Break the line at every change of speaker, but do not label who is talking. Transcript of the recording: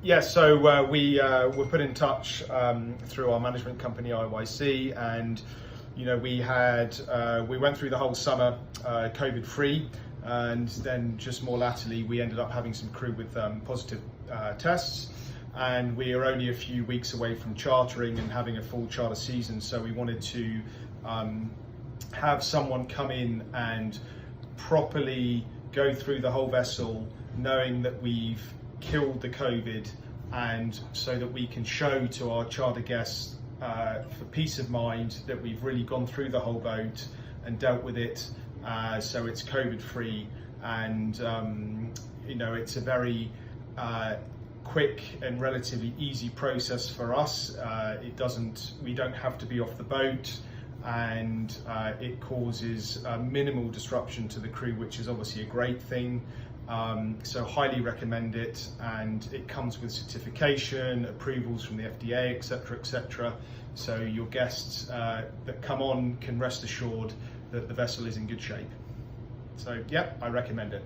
Yeah, so we were put in touch through our management company IYC, and we went through the whole summer COVID free, and then just more latterly we ended up having some crew with positive tests, and we are only a few weeks away from chartering and having a full charter season. So we wanted to have someone come in and properly go through the whole vessel, knowing that we've killed the COVID, and so that we can show to our charter guests for peace of mind that we've really gone through the whole boat and dealt with it, so it's COVID free, and it's a very quick and relatively easy process for us. We don't have to be off the boat, and it causes minimal disruption to the crew, which is obviously a great thing. So highly recommend it, and it comes with certification, approvals from the FDA, etc., etc. So your guests that come on can rest assured that the vessel is in good shape. So yeah, I recommend it.